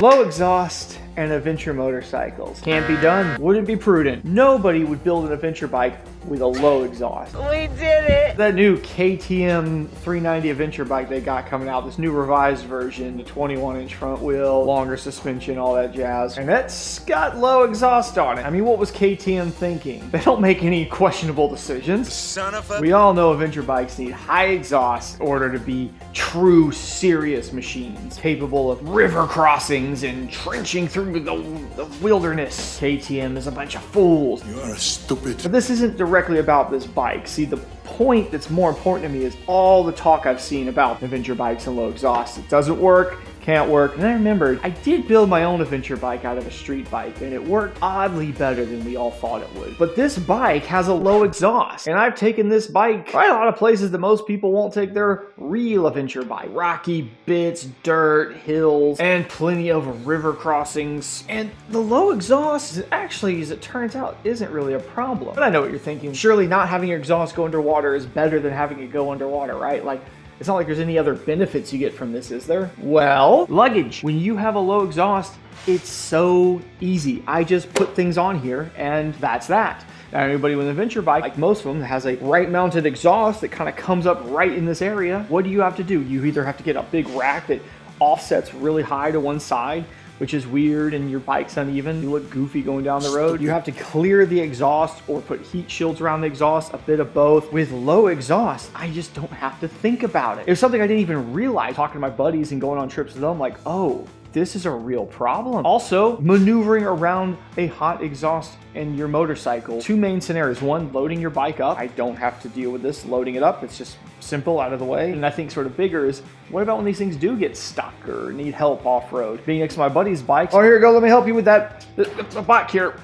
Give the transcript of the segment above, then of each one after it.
Low exhaust and adventure motorcycles. Can't be done. Wouldn't be prudent. Nobody would build an adventure bike with a low exhaust. We did it! That new KTM 390 adventure bike they got coming out, this new revised version, the 21-inch front wheel, longer suspension, all that jazz. And that's got low exhaust on it. I mean, what was KTM thinking? They don't make any questionable decisions. Son of a... We all know adventure bikes need high exhaust in order to be true, serious machines, capable of river crossings and trenching through the wilderness. KTM is a bunch of fools. You are stupid. But this isn't directly about this bike. See, the point that's more important to me is all the talk I've seen about adventure bikes and low exhaust. It doesn't work. Can't work. And I remembered I did build my own adventure bike out of a street bike, and it worked oddly better than we all thought it would. But this bike has a low exhaust, and I've taken this bike quite a lot of places that most people won't take their real adventure bike. Rocky bits, dirt, hills, and plenty of river crossings. And the low exhaust actually, as it turns out, isn't really a problem. But I know what you're thinking. Surely not having your exhaust go underwater is better than having it go underwater, right? Like, it's not like there's any other benefits you get from this, is there? Well, luggage. When you have a low exhaust, it's so easy. I just put things on here and that's that. Now, anybody with an adventure bike, like most of them, has a right-mounted exhaust that kind of comes up right in this area. What do you have to do? You either have to get a big rack that offsets really high to one side, which is weird and your bike's uneven. You look goofy going down the road. You have to clear the exhaust or put heat shields around the exhaust, a bit of both. With low exhaust, I just don't have to think about it. It was something I didn't even realize talking to my buddies and going on trips with them, like, oh, this is a real problem. Also, maneuvering around a hot exhaust in your motorcycle. Two main scenarios. One, loading your bike up. I don't have to deal with this loading it up. It's just simple, out of the way. And I think sort of bigger is, what about when these things do get stuck or need help off-road? Being next to my buddy's bike. Oh, here you go. Let me help you with that. The bike here.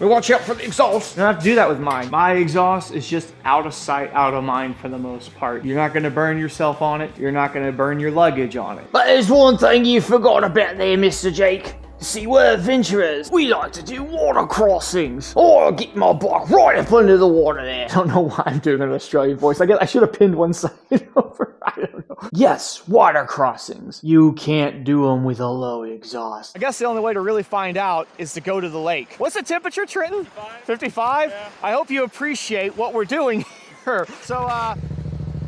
Watch out for the exhaust. I don't have to do that with mine. My exhaust is just out of sight, out of mind for the most part. You're not gonna burn yourself on it. You're not gonna burn your luggage on it. But there's one thing you forgot about there, Mr. Jake. See, we're adventurers. We like to do water crossings. Oh, I'll get my bike right up under the water there. I don't know why I'm doing an Australian voice. I guess I should have pinned one side over. I don't know. Yes, water crossings. You can't do them with a low exhaust. I guess the only way to really find out is to go to the lake. What's the temperature, Trenton? 55? Yeah. I hope you appreciate what we're doing here. So,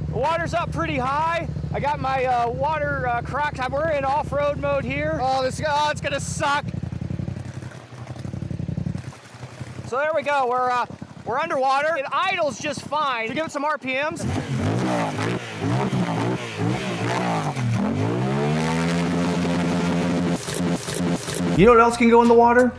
the water's up pretty high. I got my water cracked. We're in off-road mode here. Oh, it's gonna suck. So there we go. We're underwater. It idles just fine. So give it some RPMs. You know what else can go in the water?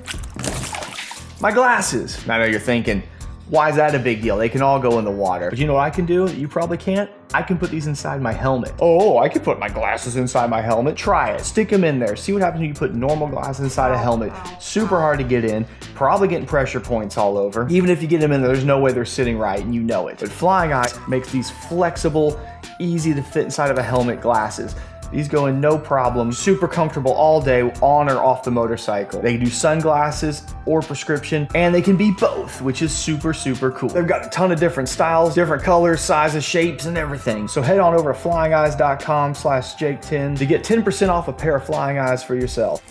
My glasses. I know you're thinking, why is that a big deal? They can all go in the water. But you know what I can do that you probably can't? I can put these inside my helmet. Oh, I can put my glasses inside my helmet. Try it. Stick them in there. See what happens when you put normal glasses inside a helmet. Super hard to get in. Probably getting pressure points all over. Even if you get them in there, there's no way they're sitting right and you know it. But Flying Eye makes these flexible, easy to fit inside of a helmet glasses. These go in no problem, super comfortable all day on or off the motorcycle. They can do sunglasses or prescription, and they can be both, which is super, super cool. They've got a ton of different styles, different colors, sizes, shapes, and everything. So head on over to flyingeyes.com/Jake10 to get 10% off a pair of Flying Eyes for yourself.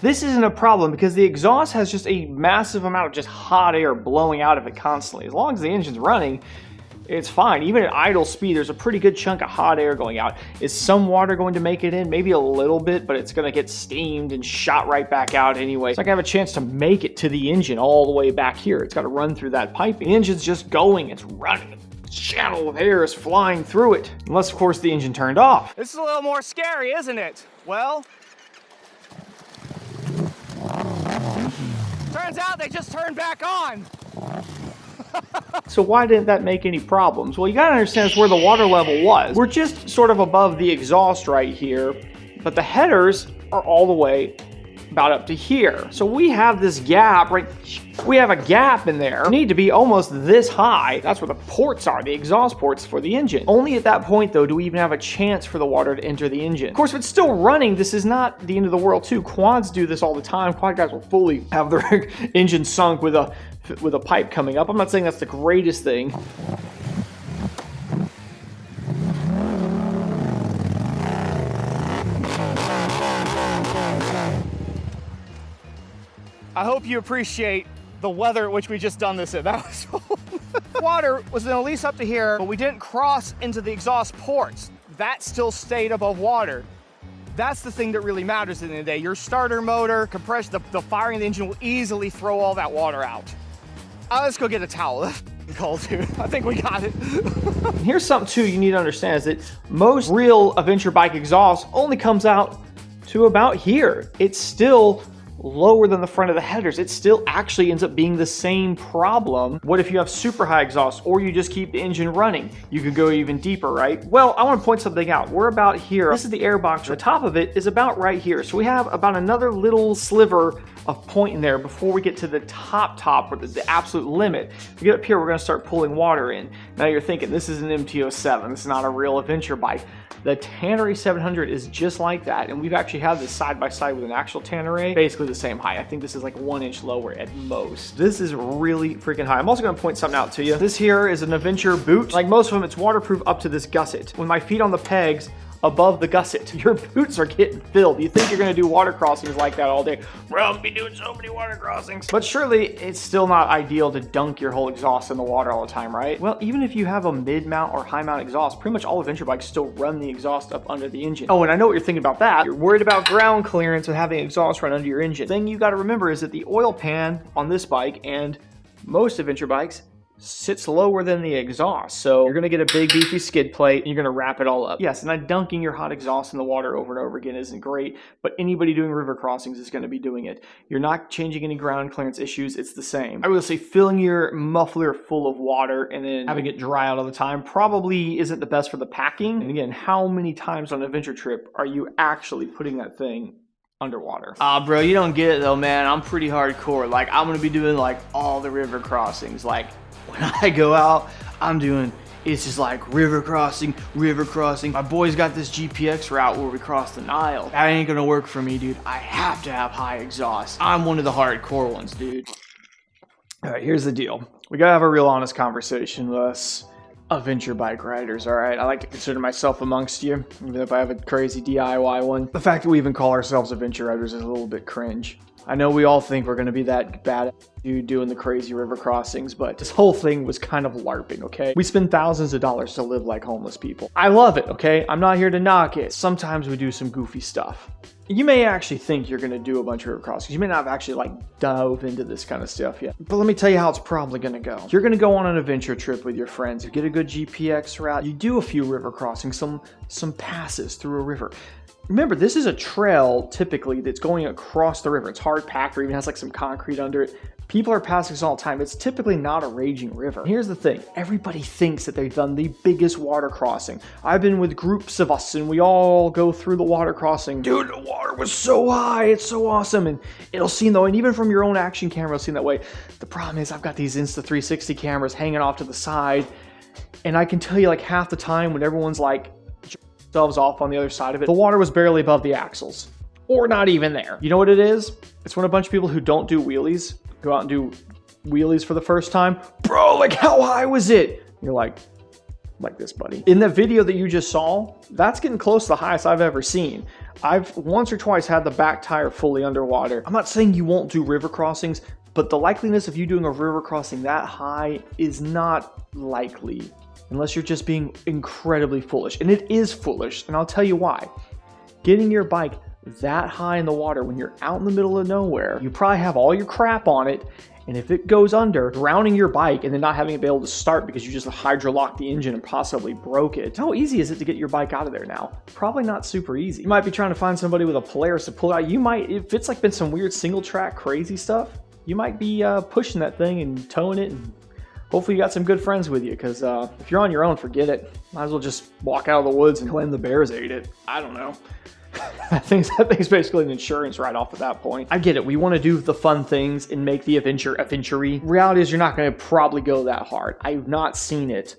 This isn't a problem because the exhaust has just a massive amount of just hot air blowing out of it constantly. As long as the engine's running, it's fine. Even at idle speed, there's a pretty good chunk of hot air going out. Is some water going to make it in? Maybe a little bit, but it's going to get steamed and shot right back out anyway. It's not going to have a chance to make it to the engine all the way back here. It's got to run through that piping. The engine's just going. It's running. Channel of air is flying through it. Unless, of course, the engine turned off. This is a little more scary, isn't it? Well, turns out they just turned back on. So why didn't that make any problems? Well, you gotta understand it's where the water level was. We're just sort of above the exhaust right here, but the headers are all the way about up to here. So we have this gap, right? We have a gap in there. We need to be almost this high. That's where the ports are, the exhaust ports for the engine. Only at that point, though, do we even have a chance for the water to enter the engine. Of course, if it's still running, this is not the end of the world, too. Quads do this all the time. Quad guys will fully have their engine sunk with a pipe coming up. I'm not saying that's the greatest thing. I hope you appreciate the weather at which we just done this in. That was water was at least up to here, but we didn't cross into the exhaust ports. That still stayed above water. That's the thing that really matters at the end of the day. Your starter motor, compression, the firing of the engine will easily throw all that water out. Let's go get a towel. That's cold, dude. I think we got it. Here's something too you need to understand is that most real adventure bike exhaust only comes out to about here. It's still lower than the front of the headers. It still actually ends up being the same problem. What if you have super high exhaust or you just keep the engine running? You could go even deeper, right? Well, I want to point something out. We're about here. This is the air box. The top of it is about right here. So we have about another little sliver of point in there before we get to the top, or the absolute limit. If we get up here, we're going to start pulling water in. Now you're thinking, this is an MT-07. This is not a real adventure bike. The Tanneray 700 is just like that, and we've actually had this side by side with an actual Tanneray, basically the same height. I think this is like 1 inch lower at most. This is really freaking high. I'm also gonna point something out to you. This here is an adventure boot. Like most of them, it's waterproof up to this gusset. With my feet on the pegs, above the gusset, your boots are getting filled. You think you're gonna do water crossings like that all day. Well, I'll be doing so many water crossings. But surely it's still not ideal to dunk your whole exhaust in the water all the time, right? Well, even if you have a mid-mount or high-mount exhaust, pretty much all adventure bikes still run the exhaust up under the engine. Oh, and I know what you're thinking about that. You're worried about ground clearance and having exhaust run under your engine. The thing you gotta remember is that the oil pan on this bike and most adventure bikes sits lower than the exhaust. So you're gonna get a big beefy skid plate and you're gonna wrap it all up. Yes, and not dunking your hot exhaust in the water over and over again isn't great, but anybody doing river crossings is gonna be doing it. You're not changing any ground clearance issues, it's the same. I will say filling your muffler full of water and then having it dry out all the time probably isn't the best for the packing. And again, how many times on an adventure trip are you actually putting that thing underwater? Bro, you don't get it though, man. I'm pretty hardcore. Like, I'm gonna be doing like all the river crossings. Like, when I go out, it's just like river crossing. My boy's got this GPX route where we cross the Nile. That ain't gonna work for me, dude. I have to have high exhaust. I'm one of the hardcore ones, dude. All right, here's the deal. We gotta have a real honest conversation with us adventure bike riders, all right? I like to consider myself amongst you, even if I have a crazy DIY one. The fact that we even call ourselves adventure riders is a little bit cringe. I know we all think we're gonna be that bad dude doing the crazy river crossings, but this whole thing was kind of LARPing, okay? We spend thousands of dollars to live like homeless people. I love it, okay? I'm not here to knock it. Sometimes we do some goofy stuff. You may actually think you're gonna do a bunch of river crossings. You may not have actually like dove into this kind of stuff yet. But let me tell you how it's probably gonna go. You're gonna go on an adventure trip with your friends. You get a good GPX route. You do a few river crossings, some passes through a river. Remember, this is a trail typically that's going across the river. It's hard packed or even has like some concrete under it. People are passing this all the time. It's typically not a raging river. Here's the thing. Everybody thinks that they've done the biggest water crossing. I've been with groups of us and we all go through the water crossing. Dude, the water was so high. It's so awesome. And it'll seem though, and even from your own action camera, it'll seem that way. The problem is I've got these Insta360 cameras hanging off to the side. And I can tell you like half the time when everyone's like, themselves off on the other side of it, the water was barely above the axles, or not even there. You know what it is? It's when a bunch of people who don't do wheelies go out and do wheelies for the first time. Bro, like how high was it? You're like this, buddy. In that video that you just saw, that's getting close to the highest I've ever seen. I've once or twice had the back tire fully underwater. I'm not saying you won't do river crossings, but the likeliness of you doing a river crossing that high is not likely. Unless you're just being incredibly foolish. And it is foolish, and I'll tell you why. Getting your bike that high in the water when you're out in the middle of nowhere, you probably have all your crap on it, and if it goes under, drowning your bike and then not having it be able to start because you just hydrolocked the engine and possibly broke it. How easy is it to get your bike out of there now? Probably not super easy. You might be trying to find somebody with a Polaris to pull it out. You might, if it's like been some weird single track crazy stuff, you might be pushing that thing and towing it, and hopefully you got some good friends with you, because if you're on your own, forget it. Might as well just walk out of the woods and claim the bears ate it. I don't know. That thing's basically an insurance write-off at that point. I get it. We want to do the fun things and make the adventure-y. Reality is you're not going to probably go that hard. I've not seen it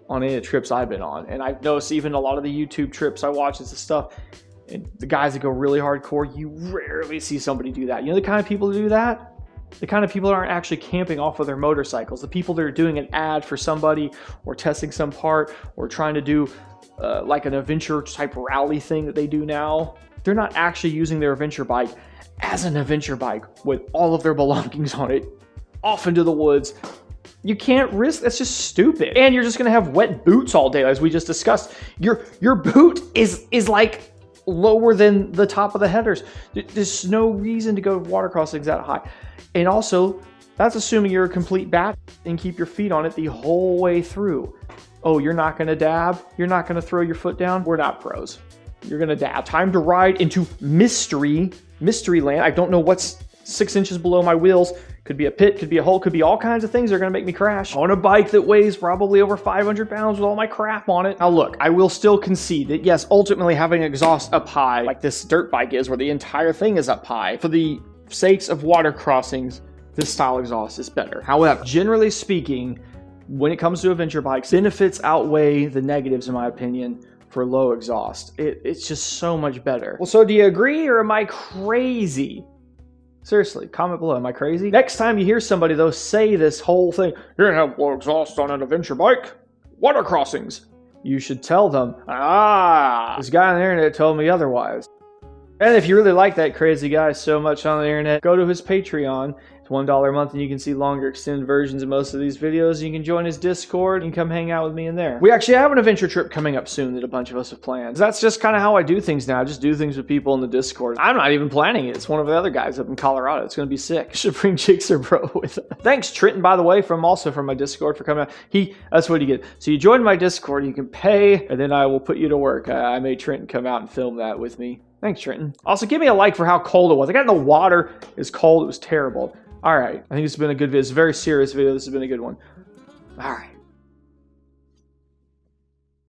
on any of the trips I've been on. And I've noticed even a lot of the YouTube trips I watch and stuff, and the guys that go really hardcore, you rarely see somebody do that. You know the kind of people who do that? The kind of people that aren't actually camping off of their motorcycles. The people that are doing an ad for somebody or testing some part or trying to do like an adventure type rally thing that they do now. They're not actually using their adventure bike as an adventure bike with all of their belongings on it off into the woods. You can't risk, that's just stupid. And you're just gonna have wet boots all day, as we just discussed. Your boot is like lower than the top of the headers. There's no reason to go water crossings that high. And also, that's assuming you're a complete bat and keep your feet on it the whole way through. Oh, you're not gonna dab? You're not gonna throw your foot down? We're not pros. You're gonna dab. Time to ride into mystery land. I don't know what's 6 inches below my wheels. Could be a pit, could be a hole, could be all kinds of things that are gonna make me crash on a bike that weighs probably over 500 pounds with all my crap on it. Now look, I will still concede that yes, ultimately having exhaust up high, like this dirt bike is, where the entire thing is up high, for the sakes of water crossings, this style exhaust is better. However, generally speaking, when it comes to adventure bikes, benefits outweigh the negatives in my opinion for low exhaust. It's just so much better. Well, so do you agree or am I crazy? Seriously, comment below. Am I crazy? Next time you hear somebody, though, say this whole thing, you're gonna have low exhaust on an adventure bike? Water crossings. You should tell them, this guy on the internet told me otherwise. And if you really like that crazy guy so much on the internet, go to his Patreon. It's $1 a month and you can see longer extended versions of most of these videos. You can join his Discord and come hang out with me in there. We actually have an adventure trip coming up soon that a bunch of us have planned. That's just kind of how I do things now. I just do things with people in the Discord. I'm not even planning it. It's one of the other guys up in Colorado. It's going to be sick. I should bring Jigsaw Bro with us. Thanks, Trenton, by the way, from my Discord for coming out. That's what you get. So you join my Discord, you can pay, and then I will put you to work. I made Trenton come out and film that with me. Thanks, Trenton. Also, give me a like for how cold it was. I got in the water. It was cold. It was terrible. All right. I think this has been a good video. It's a very serious video. This has been a good one. All right.